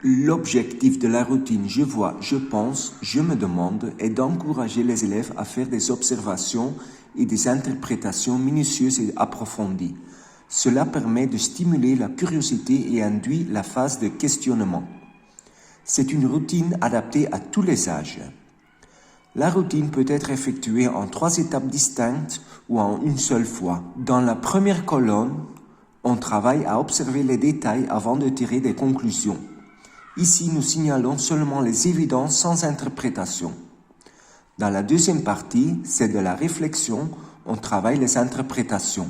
L'objectif de la routine « Je vois, je pense, je me demande » est d'encourager les élèves à faire des observations et des interprétations minutieuses et approfondies. Cela permet de stimuler la curiosité et induit la phase de questionnement. C'est une routine adaptée à tous les âges. La routine peut être effectuée en 3 étapes distinctes ou en une seule fois. Dans la première colonne, on travaille à observer les détails avant de tirer des conclusions. Ici, nous signalons seulement les évidences sans interprétation. Dans la deuxième partie, c'est de la réflexion, on travaille les interprétations.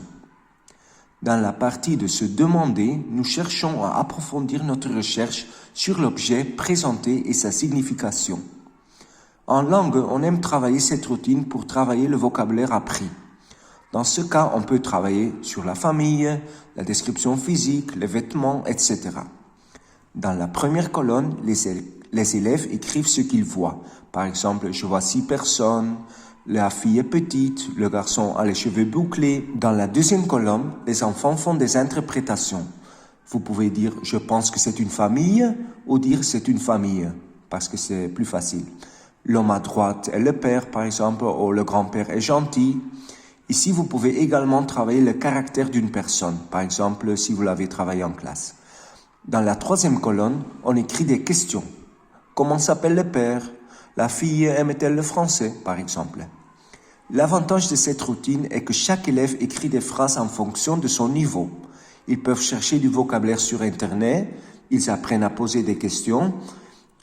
Dans la partie de se demander, nous cherchons à approfondir notre recherche sur l'objet présenté et sa signification. En langue, on aime travailler cette routine pour travailler le vocabulaire appris. Dans ce cas, on peut travailler sur la famille, la description physique, les vêtements, etc. Dans la première colonne, les élèves écrivent ce qu'ils voient. Par exemple, je vois 6 personnes, la fille est petite, le garçon a les cheveux bouclés. Dans la deuxième colonne, les enfants font des interprétations. Vous pouvez dire « je pense que c'est une famille » ou dire « c'est une famille » parce que c'est plus facile. L'homme à droite est le père, par exemple, ou le grand-père est gentil. Ici, vous pouvez également travailler le caractère d'une personne, par exemple, si vous l'avez travaillé en classe. Dans la troisième colonne, on écrit des questions. Comment s'appelle le père? La fille aime-t-elle le français, par exemple? L'avantage de cette routine est que chaque élève écrit des phrases en fonction de son niveau. Ils peuvent chercher du vocabulaire sur Internet, ils apprennent à poser des questions,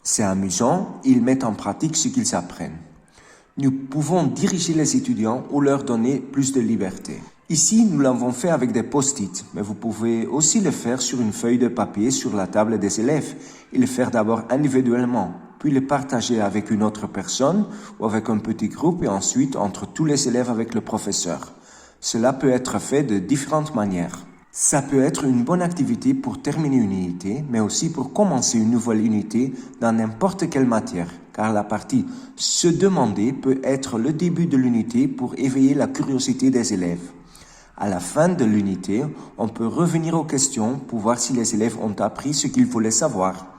c'est amusant, ils mettent en pratique ce qu'ils apprennent. Nous pouvons diriger les étudiants ou leur donner plus de liberté. Ici, nous l'avons fait avec des post-it, mais vous pouvez aussi le faire sur une feuille de papier sur la table des élèves et le faire d'abord individuellement, puis le partager avec une autre personne ou avec un petit groupe et ensuite entre tous les élèves avec le professeur. Cela peut être fait de différentes manières. Ça peut être une bonne activité pour terminer une unité, mais aussi pour commencer une nouvelle unité dans n'importe quelle matière, car la partie « se demander » peut être le début de l'unité pour éveiller la curiosité des élèves. À la fin de l'unité, on peut revenir aux questions pour voir si les élèves ont appris ce qu'ils voulaient savoir.